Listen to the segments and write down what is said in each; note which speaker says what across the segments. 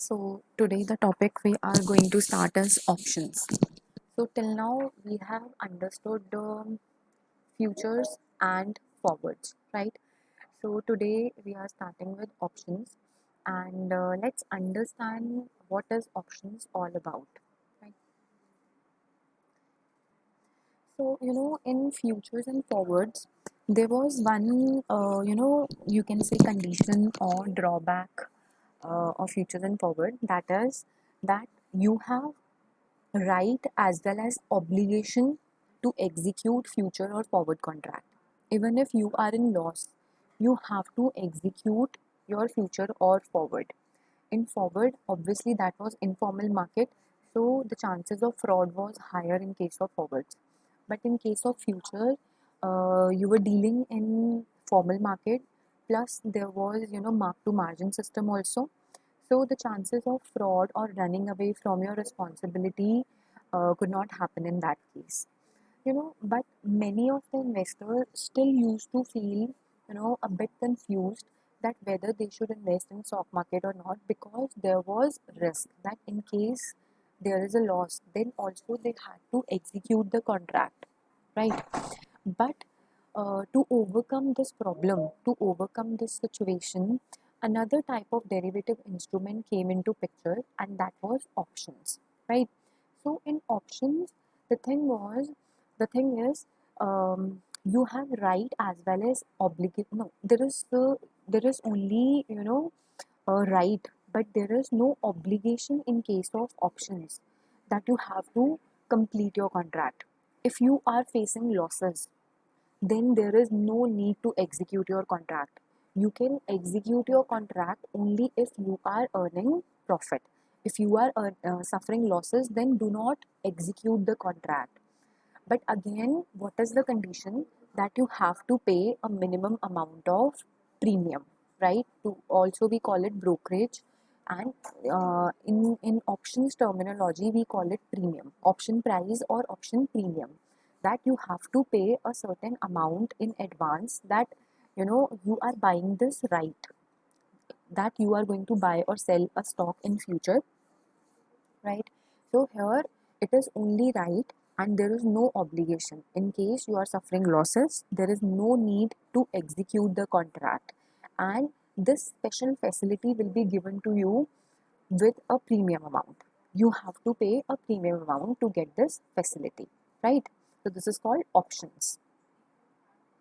Speaker 1: So today the topic we are going to start is options. So till now we have understood futures and forwards, right? So today we are starting with options, and let's understand what is options all about, right? So in futures and forwards, there was one you can say condition or drawback of futures and forward, that is that you have right as well as obligation to execute future or forward contract. Even if you are in loss, you have to execute your future or forward. In forward, obviously that was informal market, so the chances of fraud was higher in case of forwards. But in case of future, you were dealing in formal market, plus there was mark to margin system also, so the chances of fraud or running away from your responsibility could not happen in that case. But many of the investors still used to feel, a bit confused that whether they should invest in stock market or not, because there was risk that in case there is a loss, then also they had to execute the contract, right? But to overcome this problem, to overcome this situation, another type of derivative instrument came into picture, and that was options, right? So in options, the thing was, the thing is, you have right as well as obligate. No, there is only a right, but there is no obligation in case of options that you have to complete your contract. If you are facing losses, then there is no need to execute your contract. You can execute your contract only if you are earning profit. If you are suffering losses, then do not execute the contract. But again, what is the condition? That you have to pay a minimum amount of premium, right? To also we call it brokerage, and in options terminology we call it premium, option price or option premium. That you have to pay a certain amount in advance, that you are buying this right, that you are going to buy or sell a stock in future, right? So here it is only right, and there is no obligation. In case you are suffering losses, there is no need to execute the contract, and this special facility will be given to you with a premium amount. You have to pay a premium amount to get this facility, right? So this is called options.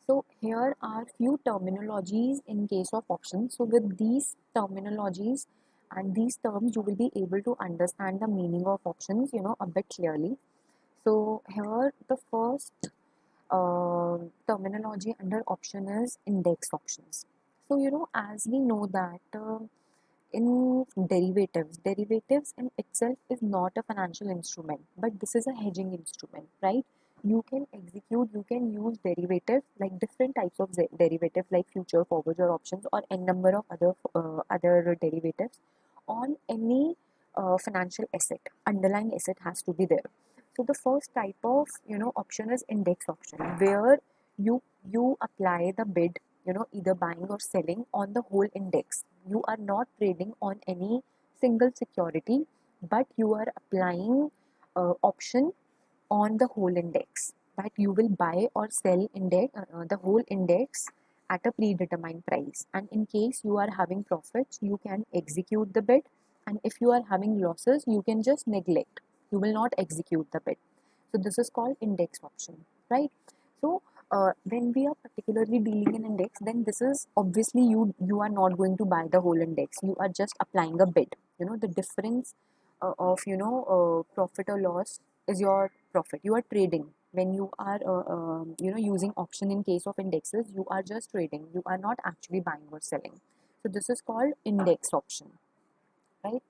Speaker 1: So here are few terminologies in case of options. So with these terminologies and these terms, you will be able to understand the meaning of options, a bit clearly. So here the first terminology under option is index options. So as we know that in derivatives in itself is not a financial instrument, but this is a hedging instrument, right? You can execute, you can use derivatives, like different types of derivatives like future, forwards or options, or n number of other derivatives on any financial asset. Underlying asset has to be there. So the first type of option is index option, where you apply the bid, either buying or selling on the whole index. You are not trading on any single security, but you are applying option on the whole index, that you will buy or sell the whole index at a predetermined price. And in case you are having profits, you can execute the bid, and if you are having losses, you can just neglect, you will not execute the bid. So this is called index option, right? So when we are particularly dealing in index, then this is obviously you are not going to buy the whole index, you are just applying a bid. The difference of profit or loss is your profit. You are trading when you are using option. In case of indexes, you are just trading, you are not actually buying or selling. So this is called index option, right?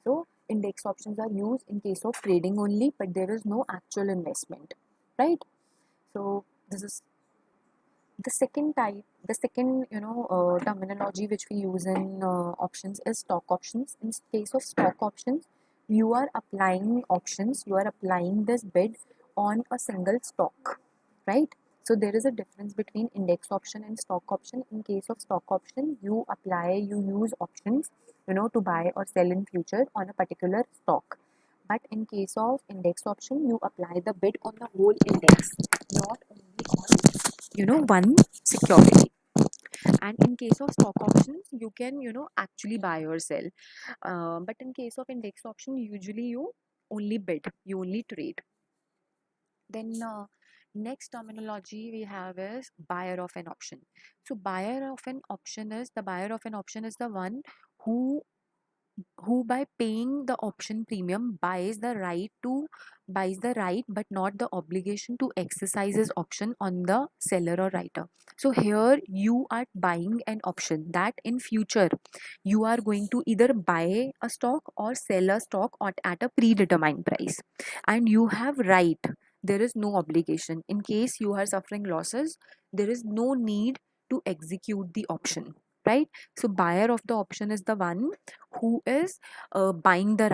Speaker 1: So index options are used in case of trading only, but there is no actual investment, right? So this is the second terminology which we use in options is stock options. In case of stock options, you are applying options, you are applying this bid on a single stock, right? So there is a difference between index option and stock option. In case of stock option, you use options to buy or sell in future on a particular stock. But in case of index option, you apply the bid on the whole index, not only on one security. And in case of stock options, you can actually buy or sell. But in case of index option, usually you only bid, you only trade. Then next terminology we have is buyer of an option. So the buyer of an option is the one who by paying the option premium buys the right but not the obligation to exercise his option on the seller or writer. So here you are buying an option that in future you are going to either buy a stock or sell a stock at a predetermined price, and you have right. There is no obligation. In case you are suffering losses, there is no need to execute the option, right? So buyer of the option is the one who is buying the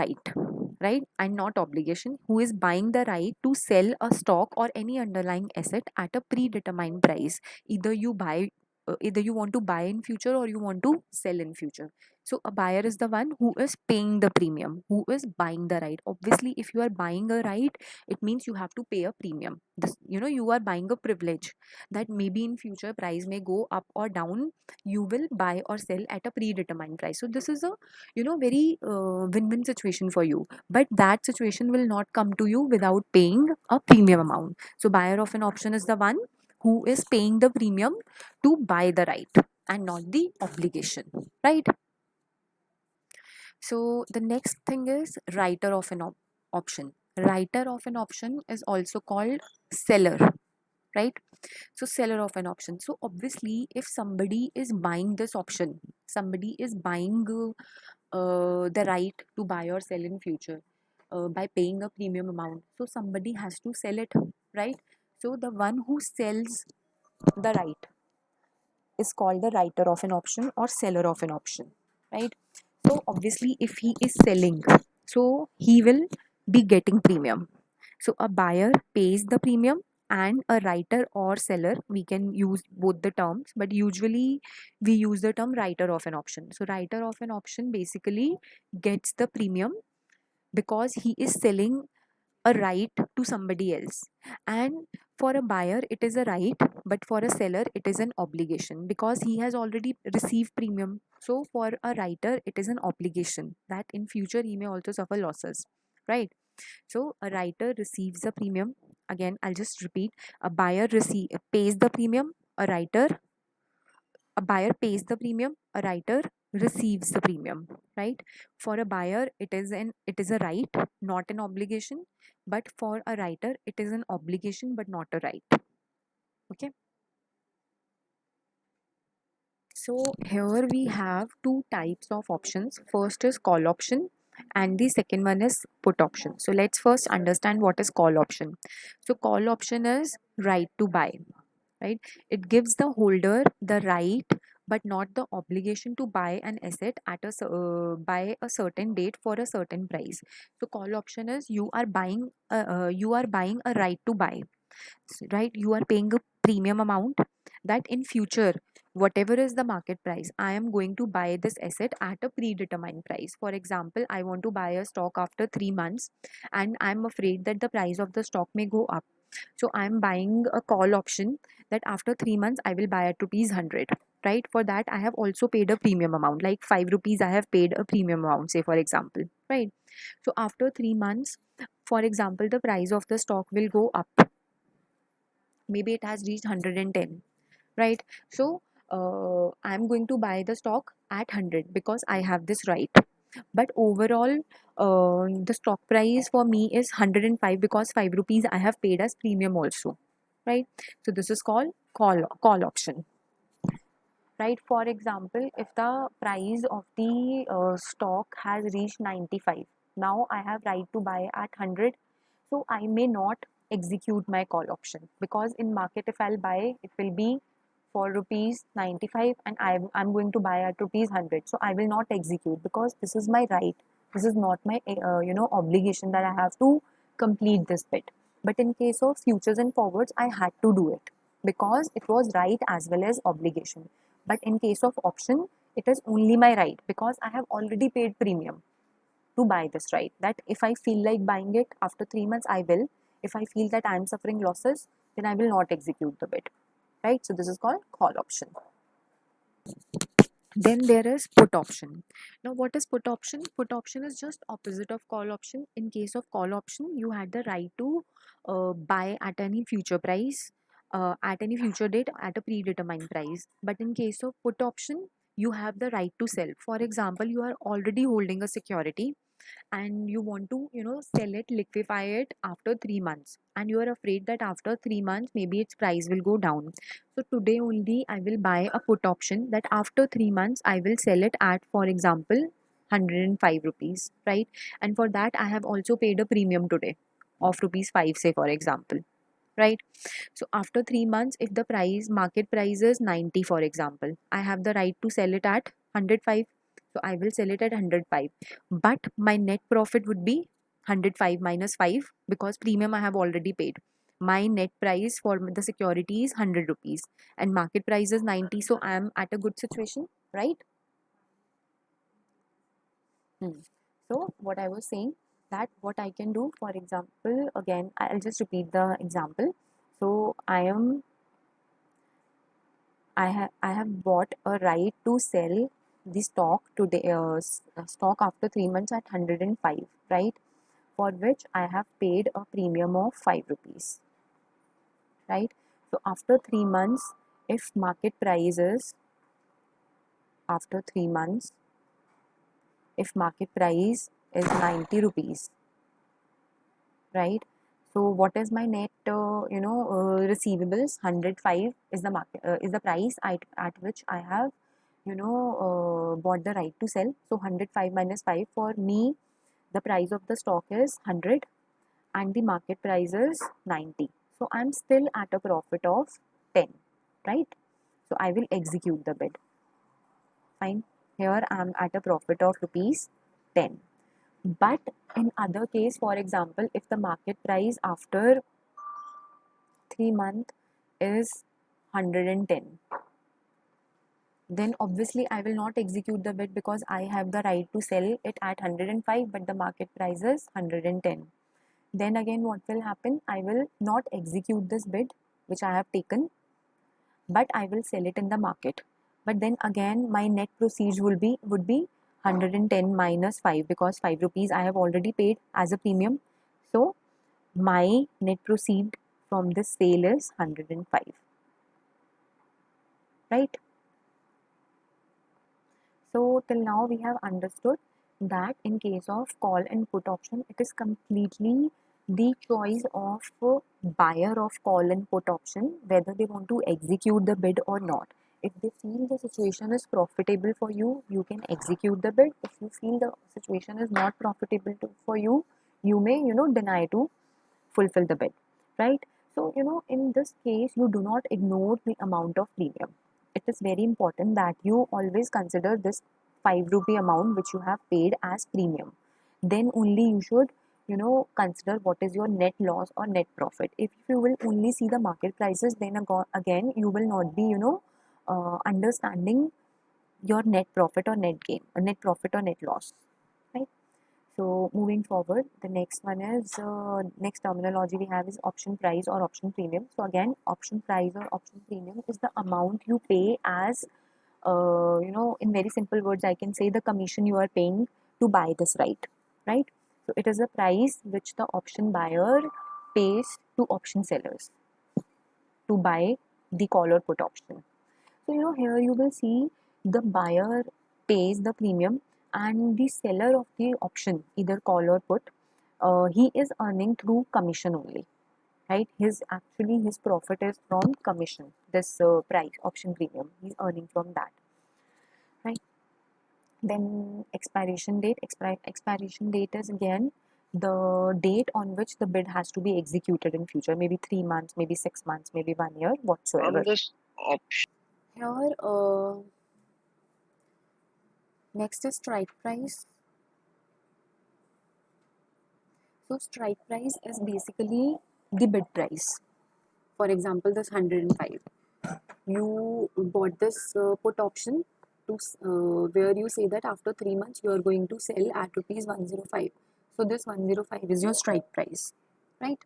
Speaker 1: right, and not obligation, who is buying the right to sell a stock or any underlying asset at a predetermined price. Either you want to buy in future or you want to sell in future. So a buyer is the one who is paying the premium, who is buying the right. Obviously, if you are buying a right, it means you have to pay a premium. You are buying a privilege that maybe in future price may go up or down. You will buy or sell at a predetermined price. So this is a very win-win situation for you, but that situation will not come to you without paying a premium amount. So buyer of an option is the one who is paying the premium to buy the right and not the obligation, right? So the next thing is writer of an option. Writer of an option is also called seller, right? So seller of an option. So obviously if somebody is buying this option, somebody is buying the right to buy or sell in future by paying a premium amount, so somebody has to sell it, right? So the one who sells the right is called the writer of an option or seller of an option, right? So obviously if he is selling, so he will be getting premium. So a buyer pays the premium, and a writer or seller, we can use both the terms, but usually we use the term writer of an option. So writer of an option basically gets the premium because he is selling a right to somebody else. And for a buyer it is a right, but for a seller it is an obligation because he has already received premium. So for a writer it is an obligation that in future he may also suffer losses, right? So a writer receives the premium. Again, I'll just repeat: a pays the premium, a buyer pays the premium, a writer receives the premium, right? For a buyer it is a right, not an obligation, but for a writer it is an obligation but not a right. Okay, so here we have two types of options. First is call option and the second one is put option. So let's first understand what is call option. So call option is right to buy, right? It gives the holder the right but not the obligation to buy an asset by a certain date for a certain price. So call option is you are buying a right to buy, right? You are paying a premium amount that in future whatever is the market price, I am going to buy this asset at a predetermined price. For example, I want to buy a stock after 3 months and I'm afraid that the price of the stock may go up. So I'm buying a call option that after 3 months I will buy at rupees 100, right? For that I have also paid a premium amount, like 5 rupees I have paid a premium amount, say for example, right? So after 3 months, for example, the price of the stock will go up. Maybe it has reached 110, right? So I'm going to buy the stock at 100 because I have this right. But overall, the stock price for me is 105 because 5 rupees I have paid as premium also, right? So this is called call option, right? For example, if the price of the stock has reached 95, now I have right to buy at 100. So I may not execute my call option because in market if I'll buy, it will be for rupees 95 and I'm going to buy at rupees 100. So I will not execute because this is my right. This is not my obligation that I have to complete this bit. But in case of futures and forwards, I had to do it because it was right as well as obligation. But in case of option, it is only my right because I have already paid premium to buy this right. That if I feel like buying it after 3 months, I will. If I feel that I am suffering losses, then I will not execute the bid, right? So this is called call option. Then there is put option. Now, what is put option? Put option is just opposite of call option. In case of call option, you had the right to buy at any future price, at any future date, at a predetermined price. But in case of put option, you have the right to sell. For example, you are already holding a security and you want to sell it, liquefy it after 3 months, and you are afraid that after 3 months maybe its price will go down. So today only I will buy a put option that after 3 months I will sell it at, for example, 105 rupees, right? And for that I have also paid a premium today of rupees 5, say for example, right? So after 3 months, if the price, market price is 90, for example, I have the right to sell it at 105. So I will sell it at 105. But my net profit would be 105 minus 5 because premium I have already paid. My net price for the security is 100 rupees and market price is 90. So I am at a good situation, right? Hmm. So what I was saying, that what I can do, for example, again, I'll just repeat the example. So I have bought a right to sell the stock today, stock after 3 months at 105, right? For which I have paid a premium of 5 rupees, right? So after 3 months, if market price is after 3 months, if market price is 90 rupees, right? So what is my net, receivables? 105 is the market, is the price at which I have, bought the right to sell. So 105 minus 5 for me, the price of the stock is 100 and the market price is 90. So I'm still at a profit of 10, right? So I will execute the bid. Fine. Here I'm at a profit of rupees 10. But in other case, for example, if the market price after 3 months is 110, then obviously I will not execute the bid because I have the right to sell it at 105, but the market price is 110. Then again, what will happen? I will not execute this bid which I have taken, but I will sell it in the market. But then again, my net proceeds would be 110 minus 5 because 5 rupees I have already paid as a premium. So my net proceed from this sale is 105, right? So till now we have understood that in case of call and put option, it is completely the choice of buyer of call and put option whether they want to execute the bid or not. If they feel the situation is profitable for you, you can execute the bid. If you feel the situation is not profitable for you, you may deny to fulfill the bid, right? So in this case, you do not ignore the amount of premium. It is very important that you always consider this 5 rupee amount which you have paid as premium. Then only you should consider what is your net loss or net profit. If you will only see the market prices, then again you will not be understanding your net profit or net gain, or net profit or net loss, right? So moving forward, the next one is next terminology we have is option price or option premium. So again, option price or option premium is the amount you pay as, in very simple words, I can say the commission you are paying to buy this right? So it is a price which the option buyer pays to option sellers to buy the call or put option. So here you will see the buyer pays the premium and the seller of the option, either call or put, he is earning through commission only, right? His profit is from commission. This price option premium, he's earning from that, right? Then expiration date is again the date on which the bid has to be executed in future. Maybe 3 months, maybe 6 months, maybe 1 year, whatsoever.
Speaker 2: From this option,
Speaker 1: Here, next is strike price. So strike price is basically the bid price. For example, this 105. You bought this put option where you say that after 3 months you are going to sell at rupees 105. So this 105 is your strike price, right?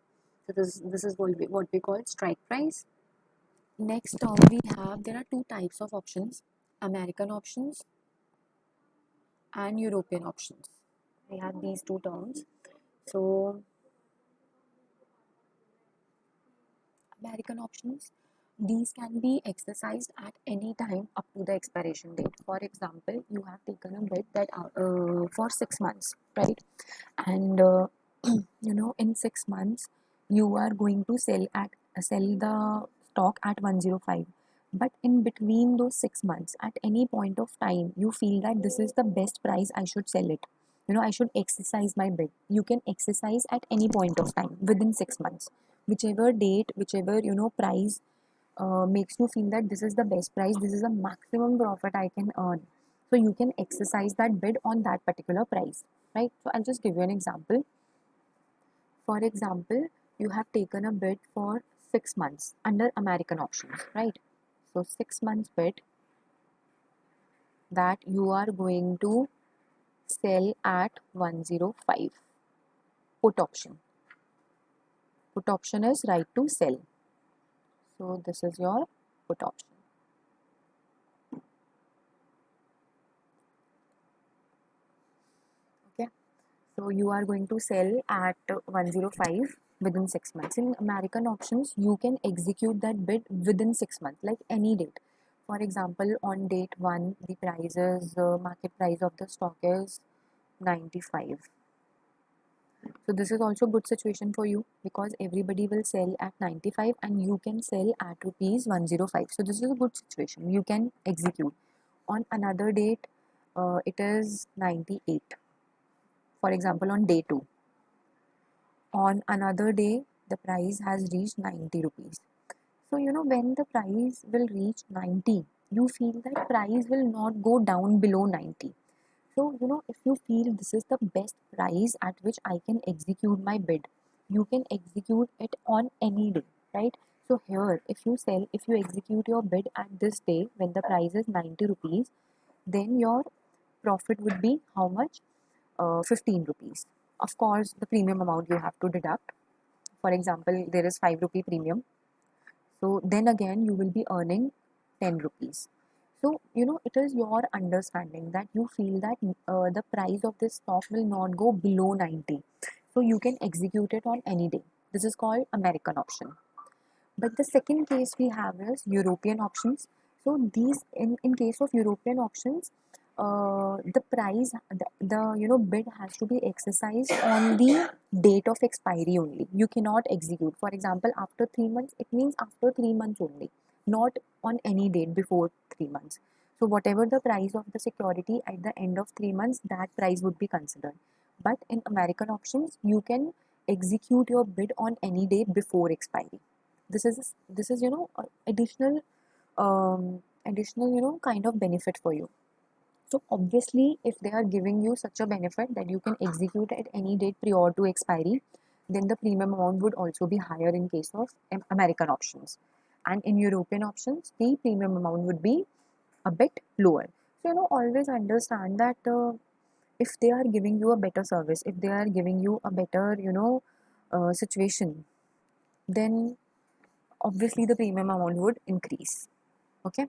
Speaker 1: So this is what we call strike price. Next term we have, there are two types of options: American options and European options. We have these two terms. So American options, these can be exercised at any time up to the expiration date. For example, you have taken a bet that for 6 months, right? And in 6 months you are going to sell the stock at 105. But in between those 6 months, at any point of time, you feel that this is the best price, I should sell it. I should exercise my bid. You can exercise at any point of time within 6 months, whichever date, whichever price makes you feel that this is the best price, this is the maximum profit I can earn. So you can exercise that bid on that particular price, right? So I'll just give you an example. For example, you have taken a bid for 6 months under American options, right? So 6 months bid that you are going to sell at 105. Put option. Put option is right to sell. So this is your put option. Okay. So you are going to sell at 105 within 6 months. In American options, you can execute that bid within 6 months, like any date. For example, on date 1, the market price of the stock is 95. So this is also a good situation for you because everybody will sell at 95 and you can sell at rupees 105. So this is a good situation. You can execute. On another date, it is 98. For example, on day 2. On another day, the price has reached 90 rupees. So, when the price will reach 90, you feel that price will not go down below 90. So, if you feel this is the best price at which I can execute my bid, you can execute it on any day, right? So here, if you execute your bid at this day when the price is 90 rupees, then your profit would be how much? 15 rupees. Of course, the premium amount you have to deduct. For example, there is 5 rupee premium. So then again, you will be earning 10 rupees. So, it is your understanding that you feel that the price of this stock will not go below 90. So you can execute it on any day. This is called American option. But the second case we have is European options. So these, in case of European options, the price, the bid has to be exercised on the date of expiry only. You cannot execute. For example, after 3 months, it means after 3 months only, not on any date before 3 months. So whatever the price of the security at the end of 3 months, that price would be considered. But in American options, you can execute your bid on any day before expiry. This is additional kind of benefit for you. So obviously, if they are giving you such a benefit that you can execute at any date prior to expiry, then the premium amount would also be higher in case of American options. And in European options, the premium amount would be a bit lower. So, always understand that if they are giving you a better service, if they are giving you a better, situation, then obviously the premium amount would increase. Okay.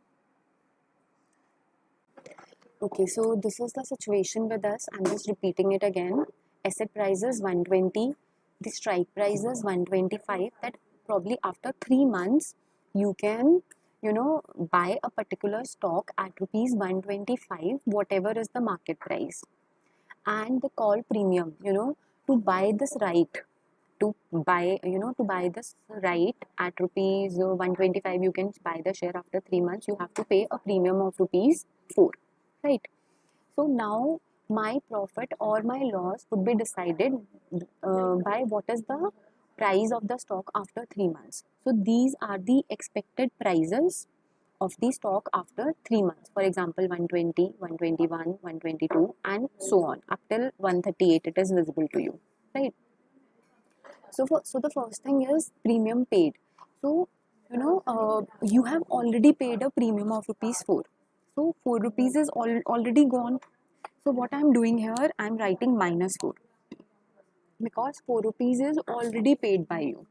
Speaker 1: Okay, so this is the situation with us. I'm just repeating it again. Asset price is 120. The strike price is 125. That probably after 3 months, you can, buy a particular stock at rupees 125, whatever is the market price. And the call premium, to buy this right, to buy this right at rupees 125, you can buy the share after 3 months. You have to pay a premium of rupees 4, right? So now my profit or my loss would be decided by what is the price of the stock after 3 months. So these are the expected prices of the stock after 3 months. For example, 120, 121, 122, and so on up till 138. It is visible to you, right? So the first thing is premium paid. So you have already paid a premium of rupees 4. So 4 rupees is already gone. So what I'm doing here, I'm writing minus 4 because 4 rupees is already paid by you,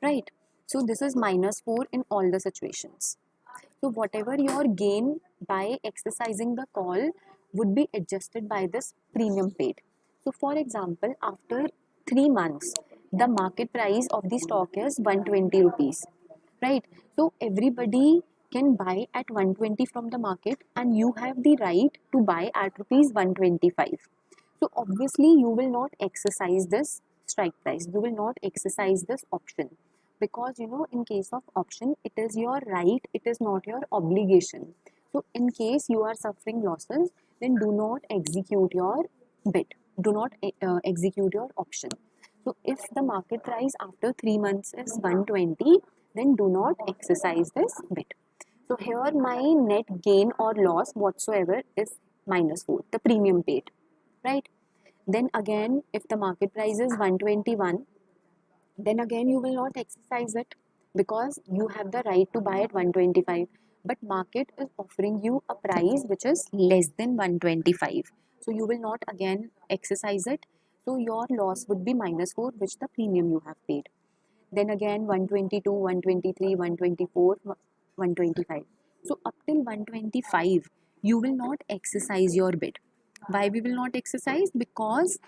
Speaker 1: right? So this is minus 4 in all the situations. So whatever your gain by exercising the call would be adjusted by this premium paid. So for example, after 3 months, the market price of the stock is 120 rupees, right? So everybody can buy at 120 from the market and you have the right to buy at rupees 125. So obviously you will not exercise this strike price. You will not exercise this option because in case of option it is your right, it is not your obligation. So in case you are suffering losses, then do not execute your bid. Do not execute your option. So if the market price after 3 months is 120, then do not exercise this bid. So here my net gain or loss whatsoever is minus 4, the premium paid, right? Then again, if the market price is 121, then again you will not exercise it because you have the right to buy at 125. But market is offering you a price which is less than 125. So you will not again exercise it. So your loss would be minus 4, which the premium you have paid. Then again 122, 123, 124, 125. So up till 125, you will not exercise your bid. Why we will not exercise? Because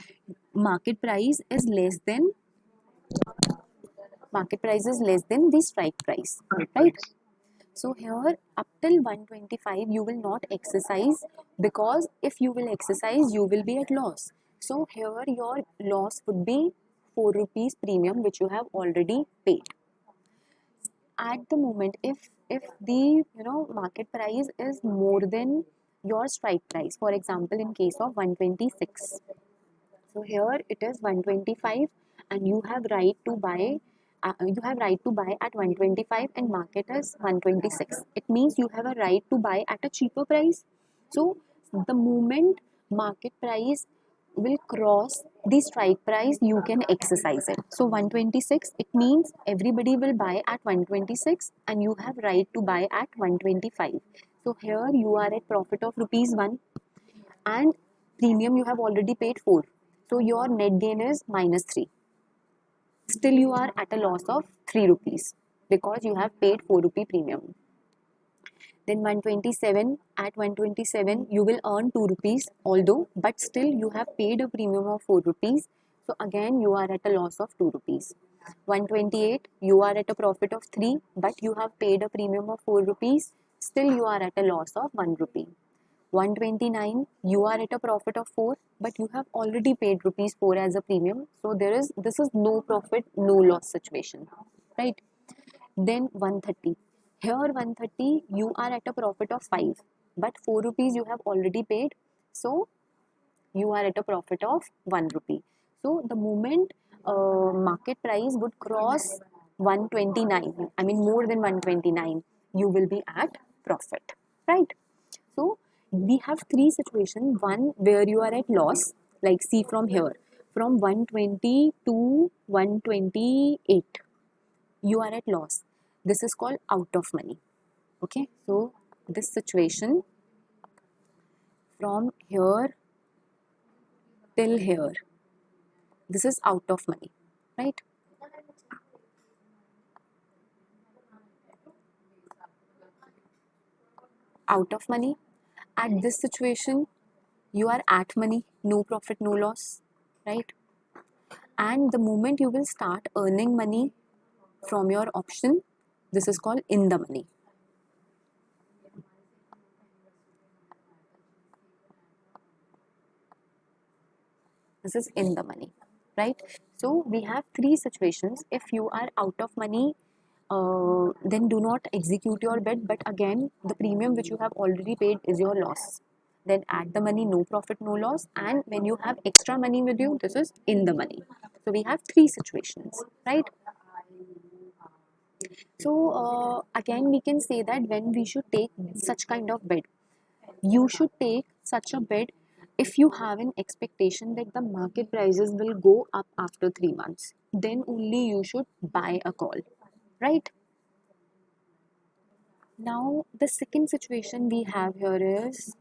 Speaker 1: market price is less than the strike price, right? So here up till 125 you will not exercise because if you will exercise you will be at loss. So here your loss would be 4 rupees premium which you have already paid. At the moment, if the market price is more than your strike price, for example in case of 126, so here it is 125 and you have right to buy at 125 and market is 126. It means you have a right to buy at a cheaper price. So the moment market price will cross the strike price, you can exercise it. So 126, it means everybody will buy at 126 and you have right to buy at 125. So here you are at profit of rupees 1 and premium you have already paid 4. So your net gain is minus 3. Still you are at a loss of 3 rupees because you have paid 4 rupee premium. Then 127, at 127 you will earn 2 rupees although, but still you have paid a premium of 4 rupees. So again you are at a loss of 2 rupees. 128, you are at a profit of 3 but you have paid a premium of 4 rupees. Still you are at a loss of 1 rupee. 129, you are at a profit of 4 but you have already paid rupees 4 as a premium. So this is no profit no loss situation, right? Then 130, here 130 you are at a profit of 5 but 4 rupees you have already paid. So you are at a profit of 1 rupee. So the moment market price would cross 129, I mean more than 129, you will be at profit, right? So we have three situations. One where you are at loss, like see from here, from 120 to 128, you are at loss. This is called out of money. Okay, so this situation from here till here, this is out of money, right? Out of money. At this situation, you are at money, no profit, no loss, right? And the moment you will start earning money from your option, this is called in the money. This is in the money, right? So we have three situations. If you are out of money, then do not execute your bid, but again the premium which you have already paid is your loss. Then add the money, no profit no loss, and when you have extra money with you, this is in the money. So we have three situations, right? So again we can say that when we should take such kind of bid, you should take such a bid if you have an expectation that the market prices will go up after 3 months, then only you should buy a call, right? Now, the second situation we have here is,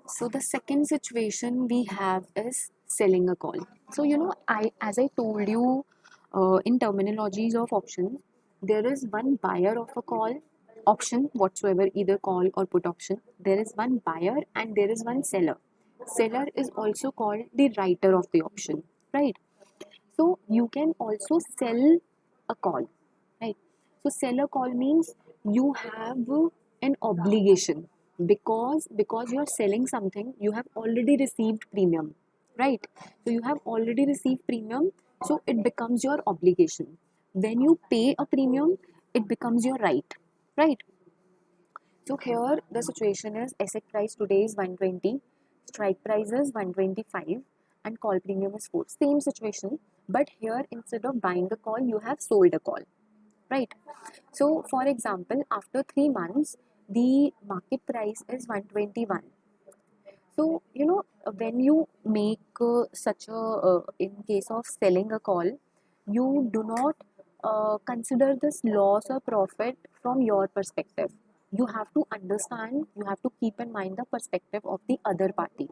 Speaker 1: so the second situation we have is selling a call. So, as I told you, in terminologies of options, there is one buyer of a call option whatsoever, either call or put option. There is one buyer and there is one seller. Seller is also called the writer of the option, right? So you can also sell a call, right? So sell a call means you have an obligation, because you're selling something, you have already received premium, right? So you have already received premium, so it becomes your obligation. When you pay a premium, it becomes your right, right? So here the situation is asset price today is 120, strike price is 125, and call premium is 4. Same situation, but here instead of buying a call, you have sold a call, right? So for example, after 3 months, the market price is 121. So, when you make in case of selling a call, you do not consider this loss or profit from your perspective. You have to understand, you have to keep in mind the perspective of the other party,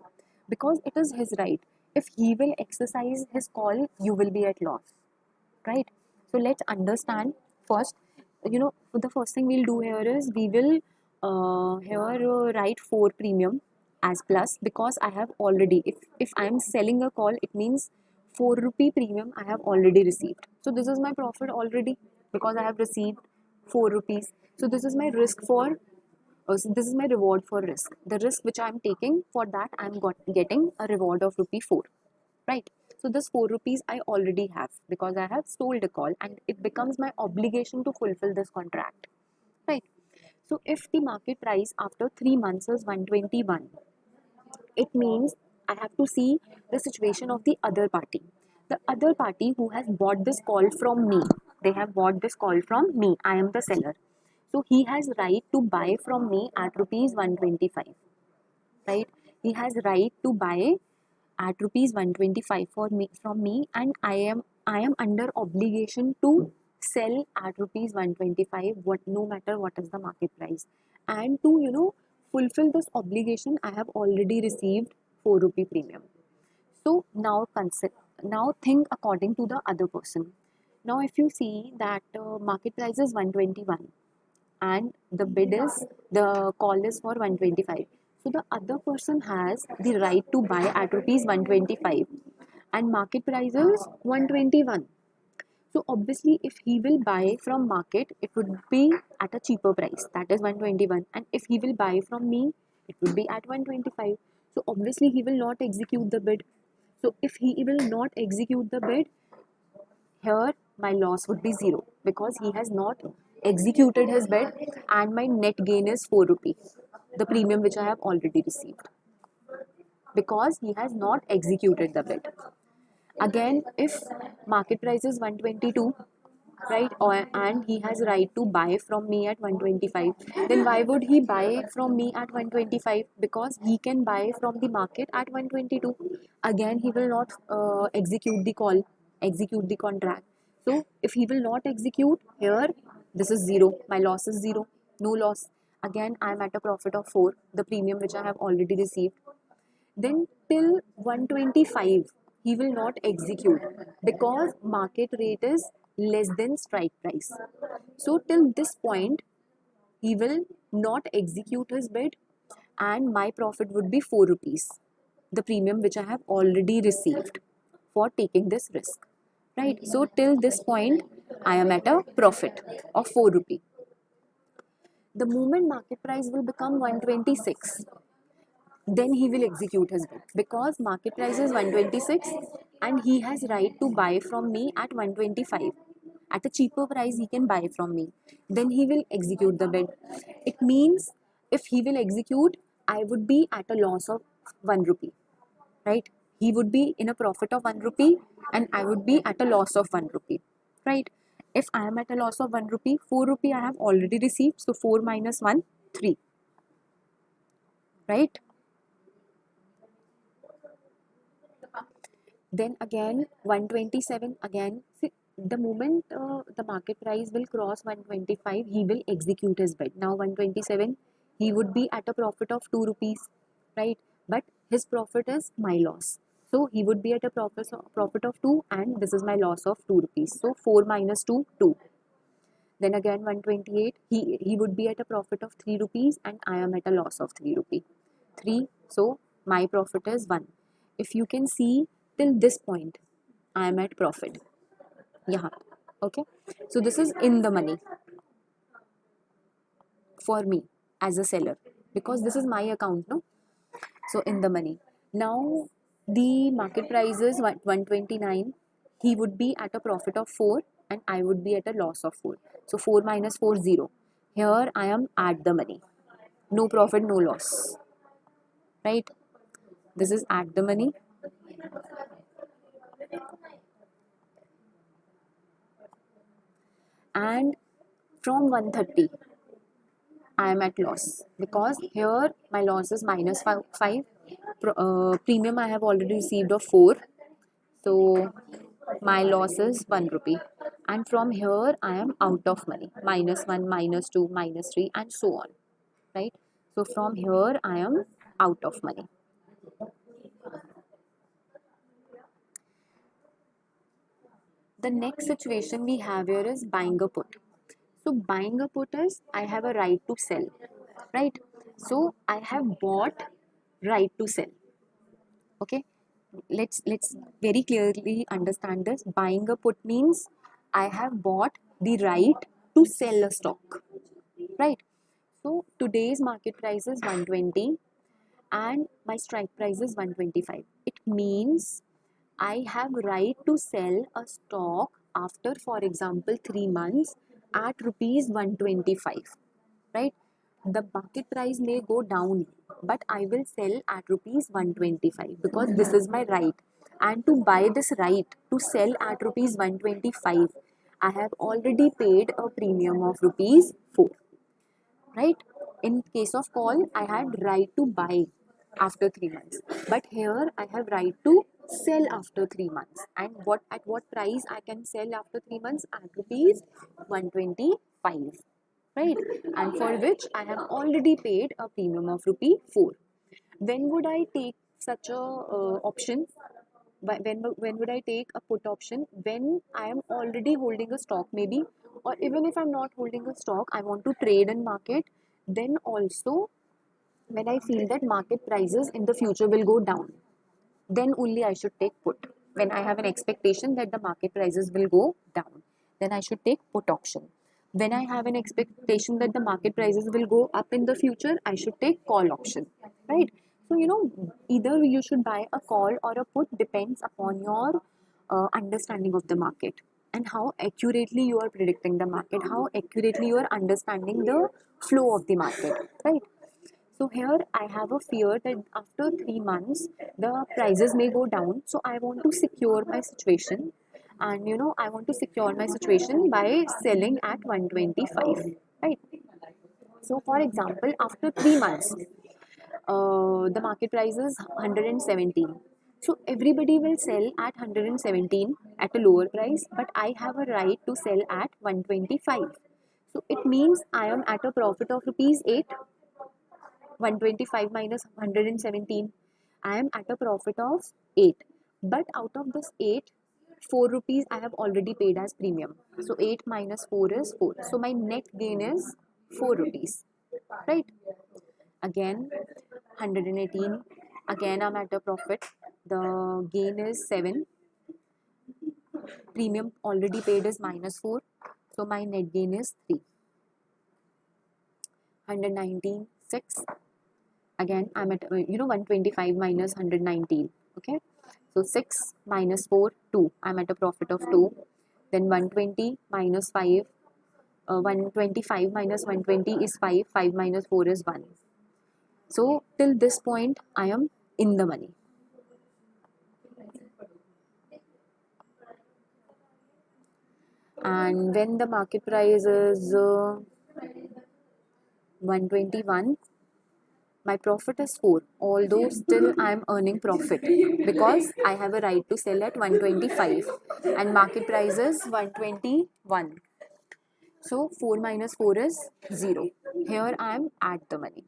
Speaker 1: because it is his right. If he will exercise his call, you will be at loss, right? So let's understand first. The first thing we'll do here is we will write 4 premium as plus, because I have already, if I am selling a call, it means 4 rupee premium I have already received. So this is my profit already, because I have received 4 rupees. So this is my risk for so this is my reward for risk. The risk which I am taking, for that I am getting a reward of rupee 4, right? So this 4 rupees I already have, because I have sold a call, and it becomes my obligation to fulfill this contract, right? So if the market price after 3 months is 121, it means I have to see the situation of the other party. The other party who has bought this call from me, they have bought this call from me, I am the seller. So he has right to buy from me at rupees 125, right? He has right to buy at rupees 125 from me, and I am under obligation to sell at rupees 125, what, no matter what is the market price. And to fulfill this obligation, I have already received 4 rupee premium. So now think according to the other person. Now if you see that market price is 121 and the call is for 125, so the other person has the right to buy at rupees 125 and market price is 121. So obviously if he will buy from market, it would be at a cheaper price, that is 121, and if he will buy from me, it would be at 125. So obviously he will not execute the bid. So if he will not execute the bid, here my loss would be 0, because he has not executed his bid, and my net gain is 4 rupee, the premium which I have already received, because he has not executed the bid. Again, if market price is 122, right, and he has right to buy from me at 125, then why would he buy from me at 125? Because he can buy from the market at 122. Again, he will not execute the contract. So if he will not execute here, this is 0, my loss is 0, no loss. Again, I am at a profit of 4, the premium which I have already received. Then till 125, he will not execute, because market rate is less than strike price. So till this point, he will not execute his bid, and my profit would be 4 rupees, the premium which I have already received for taking this risk. Right? So till this point, I am at a profit of 4 rupee. The moment market price will become 126, then he will execute his bid, because market price is 126 and he has right to buy from me at 125. At a cheaper price he can buy from me, then he will execute the bid. It means if he will execute, I would be at a loss of 1 rupee, right? He would be in a profit of 1 rupee and I would be at a loss of 1 rupee, right? If I am at a loss of 1 rupee, 4 rupee I have already received, so 4 minus 1, 3, right? Then again 127, again see, the moment the market price will cross 125, he will execute his bid. Now 127, he would be at a profit of 2 rupees, right? But his profit is my loss. So he would be at a profit of 2, and this is my loss of 2 rupees. So 4 minus 2, 2. Then again 128, he would be at a profit of 3 rupees, and I am at a loss of 3 rupee. 3, so my profit is 1. If you can see till this point, I am at profit. Yeah, okay. So this is in the money for me as a seller, because this is my account, no? So in the money. Now the market price is 129. He would be at a profit of 4, and I would be at a loss of 4. So 4 minus 4, 0. Here I am at the money. No profit, no loss. Right? This is at the money. And from 130, I am at loss, because here my loss is minus 5. Premium I have already received of 4. So my loss is 1 rupee. And from here I am out of money. Minus 1, minus 2, minus 3, and so on. Right? So from here I am out of money. The next situation we have here is buying a put. So buying a put is I have a right to sell, right? So I have bought right to sell. Okay, let's very clearly understand this. Buying a put means I have bought the right to sell a stock, right? So today's market price is 120, and my strike price is 125. It means I have right to sell a stock after, for example, 3 months at rupees 125, right? The market price may go down, but I will sell at rupees 125, because this is my right. And to buy this right to sell at rupees 125, I have already paid a premium of rupees 4, right? In case of call, I had right to buy after 3 months, but here I have right to sell after 3 months. And what price I can sell after 3 months? At rupees 125, right? And for which I have already paid a premium of rupee 4. When would I take such a option? When would I take a put option? When I am already holding a stock, maybe, or even if I'm not holding a stock, I want to trade in market. Then also, when I feel that market prices in the future will go down, then only I should take put. When I have an expectation that the market prices will go down, then I should take put option. When I have an expectation that the market prices will go up in the future, I should take call option, right? So, either you should buy a call or a put, depends upon your understanding of the market, and how accurately you are predicting the market, how accurately you are understanding the flow of the market, right? So here I have a fear that after 3 months the prices may go down. So I want to secure my situation, and I want to secure my situation by selling at 125. Right. So for example, after 3 months, the market price is 117. So everybody will sell at 117 at a lower price, but I have a right to sell at 125. So it means I am at a profit of rupees 8. 125 minus 117, I am at a profit of 8. But out of this 8, 4 rupees I have already paid as premium. So 8 minus 4 is 4. So my net gain is 4 rupees. Right? Again, 118. Again, I'm at a profit. The gain is 7. Premium already paid is minus 4. So my net gain is 3. 119, 6. Again I'm at 125 minus 119. Okay, so 6 minus 4, 2. I'm at a profit of 2. Then 120 minus 5, 125 minus 120 is 5. 5 minus 4 is 1. So till this point I am in the money. And when the market price is 121, My profit is 4, although still I am earning profit because I have a right to sell at 125 and market price is 121. So 4 minus 4 is 0. Here I am at the money.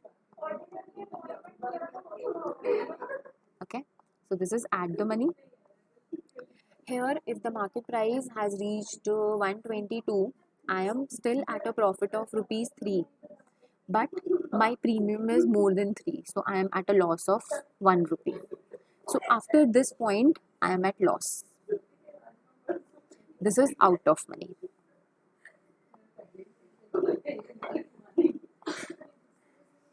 Speaker 1: Okay. So this is at the money. Here, if the market price has reached 122, I am still at a profit of rupees 3. But my premium is more than 3. So I am at a loss of 1 rupee. So after this point, I am at loss. This is out of money.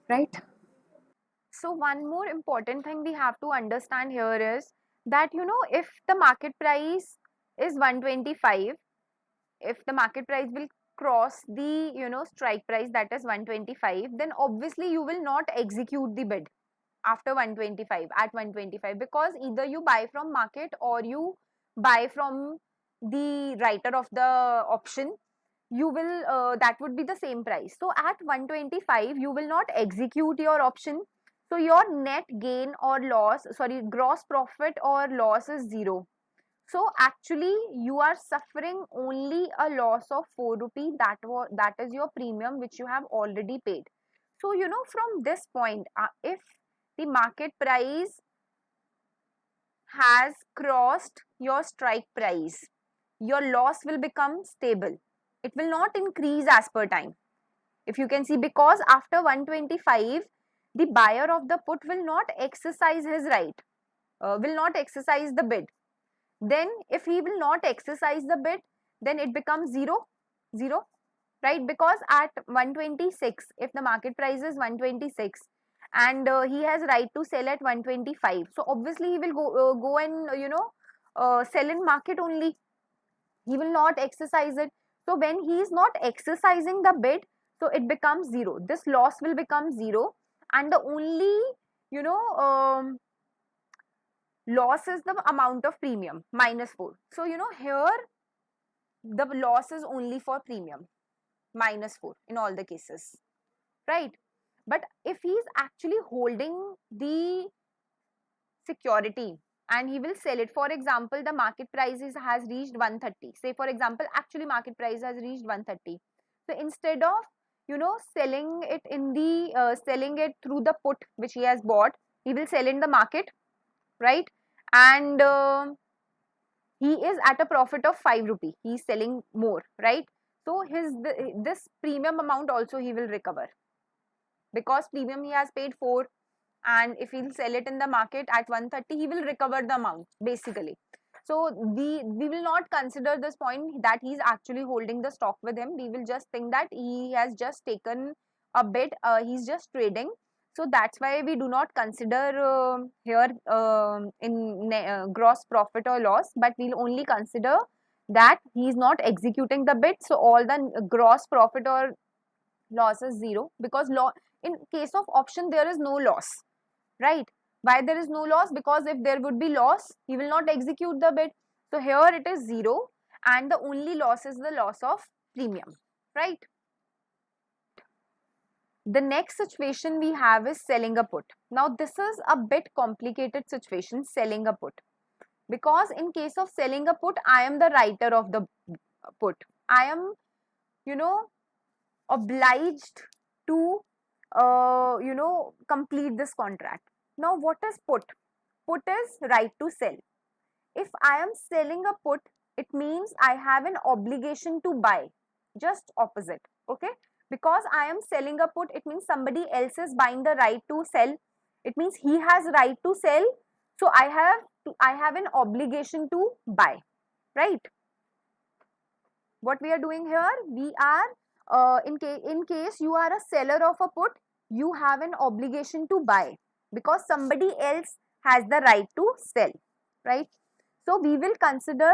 Speaker 1: Right?
Speaker 2: So one more important thing we have to understand here is that if the market price is 125, if the market price will cross the strike price, that is 125, then obviously you will not execute the bid after 125 at 125, because either you buy from market or you buy from the writer of the option, you will that would be the same price. So at 125 you will not execute your option, so your net gain or loss, sorry, gross profit or loss is 0. So actually you are suffering only a loss of 4 rupee, that is your premium which you have already paid. So from this point, if the market price has crossed your strike price, your loss will become stable. It will not increase as per time. If you can see, because after 125, the buyer of the put will not exercise his right, will not exercise the bid. Then if he will not exercise the bid, then it becomes 0, 0, right? Because at 126, if the market price is 126 and he has right to sell at 125, so obviously he will go and sell in market only. He will not exercise it. So when he is not exercising the bid, so it becomes 0. This loss will become 0, and the only you know loss is the amount of premium minus 4. So here the loss is only for premium minus 4 in all the cases, right? But if he is actually holding the security and he will sell it, for example, the market price has reached 130, say for example, actually market price has reached 130. So instead of selling it in the selling it through the put which he has bought, he will sell in the market, right? And he is at a profit of 5 rupee, he is selling more, right? So this premium amount also he will recover, because premium he has paid 4, and if he'll sell it in the market at 130, he will recover the amount basically. So we will not consider this point that he's actually holding the stock with him. We will just think that he has just taken a bit, he's just trading. So that's why we do not consider here gross profit or loss, but we'll only consider that he is not executing the bid. So all the gross profit or loss is 0, because in case of option there is no loss, right? Why there is no loss? Because if there would be loss, he will not execute the bid. So here it is 0, and the only loss is the loss of premium, right? The next situation we have is selling a put. Now this is a bit complicated situation, selling a put, because in case of selling a put, I am the writer of the put. I am, you know, obliged to complete this contract. Now what is put? Put is right to sell. If I am selling a put, it means I have an obligation to buy. Just opposite, okay? Because I am selling a put, it means somebody else is buying the right to sell. It means he has right to sell, so I have an obligation to buy, right? What we are doing here, we are in case you are a seller of a put, you have an obligation to buy because somebody else has the right to sell, right? So we will consider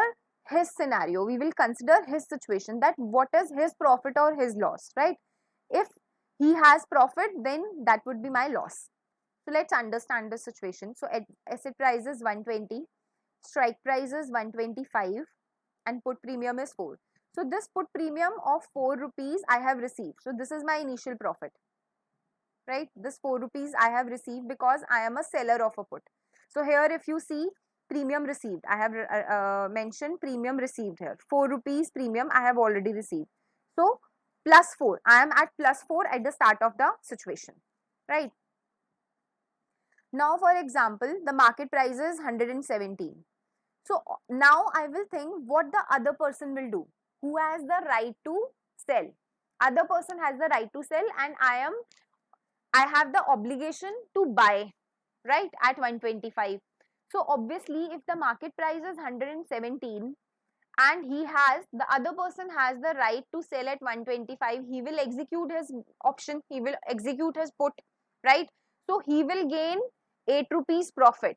Speaker 2: his scenario, we will consider his situation, that what is his profit or his loss, right? If he has profit, then that would be my loss. So let's understand the situation. So asset price is 120, strike price is 125, and put premium is 4. So this put premium of 4 rupees I have received. So this is my initial profit. right? This 4 rupees I have received because I am a seller of a put. So here if you see premium received, I have mentioned premium received here. 4 rupees premium I have already received. So plus 4, I am at plus 4 at the start of the situation, right? Now for example, the market price is 117. So now I will think what the other person will do. Who has the right to sell? Other person has the right to sell, and I have the obligation to buy, right, at 125. So obviously if the market price is 117 and the other person has the right to sell at 125, he will execute his option, he will execute his put, right? So he will gain 8 rupees profit,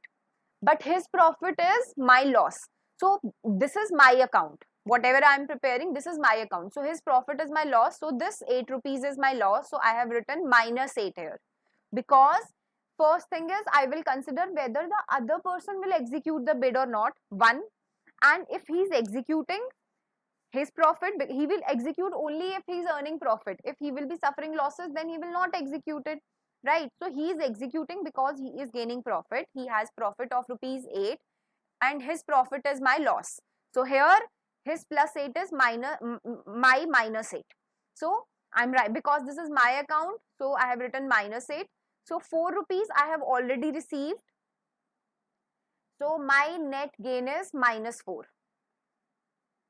Speaker 2: but his profit is my loss. So this is my account, whatever I am preparing, this is my account. So his profit is my loss, so this 8 rupees is my loss, so I have written minus 8 here. Because first thing is I will consider whether the other person will execute the bid or not, one. And if he is executing his profit, he will execute only if he is earning profit. If he will be suffering losses, then he will not execute it, right? So he is executing because he is gaining profit. He has profit of rupees 8 and his profit is my loss. So here his plus 8 is my minus 8. So I'm right because this is my account, so I have written minus 8. So 4 rupees I have already received, so my net gain is minus 4.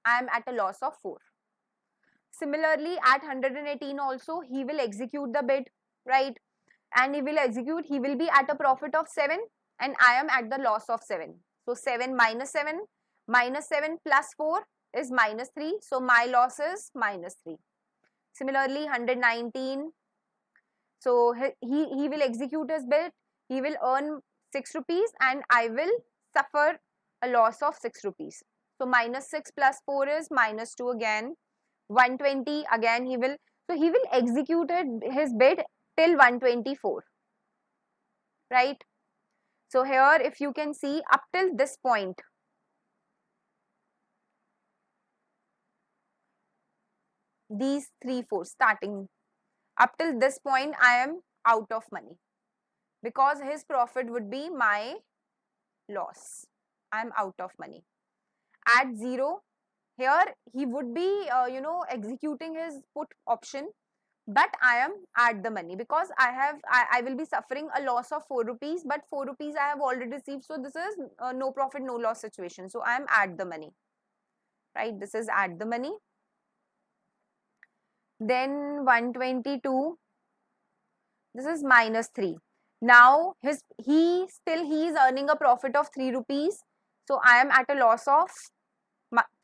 Speaker 2: I am at a loss of 4. Similarly, at 118 also, he will execute the bid, right? And he will execute, he will be at a profit of 7 and I am at the loss of 7. So 7 minus 7 plus 4 is minus 3. So my loss is minus 3. Similarly, 119. So he will execute his bid, he will earn 6 rupees and I will suffer a loss of 6 rupees. So minus 6 plus 4 is minus 2 again. 120 again he will execute his bid till 124, right? So here if you can see up till this point, these 3 4 starting up till this point I am out of money because his profit would be my loss. I am out of money. At 0, here he would be executing his put option, but I am at the money because I will be suffering a loss of 4 rupees, but 4 rupees I have already received. So this is no profit, no loss situation. So I am at the money, right? This is at the money. Then 122, this is minus 3. Now he is earning a profit of 3 rupees. So I am at a loss of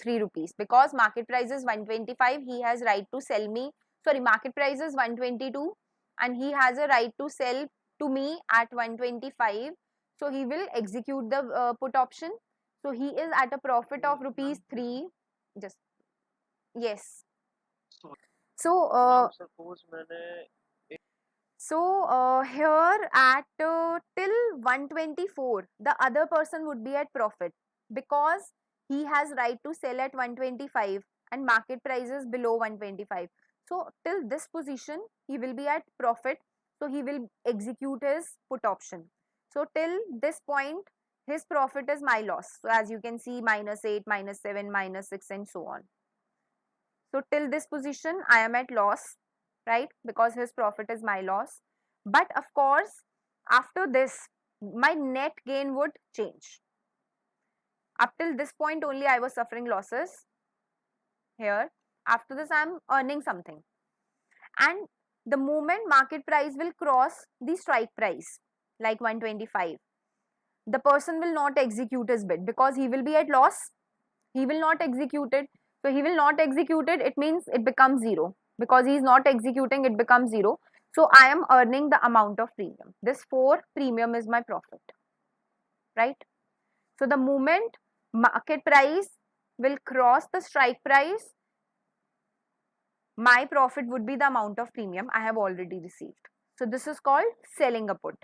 Speaker 2: 3 rupees because market price is 125. He has right to sell me. Sorry, market price is 122 and he has a right to sell to me at 125. So he will execute the put option. So he is at a profit of rupees 3. Just yes. So here at till 124, the other person would be at profit because he has right to sell at 125 and market price is below 125. So till this position, he will be at profit. So he will execute his put option. So till this point, his profit is my loss. So as you can see, minus 8, minus 7, minus 6 and so on. So till this position, I am at loss, right? Because his profit is my loss. But of course, after this, my net gain would change. Up till this point only, I was suffering losses here. After this, I am earning something. And the moment market price will cross the strike price, like 125, the person will not execute his bid because he will be at loss. He will not execute it. So he will not execute it, it means it becomes 0. Because he is not executing, it becomes 0. So I am earning the amount of premium. This 4 premium is my profit, right? So the moment market price will cross the strike price, my profit would be the amount of premium I have already received. So this is called selling a put.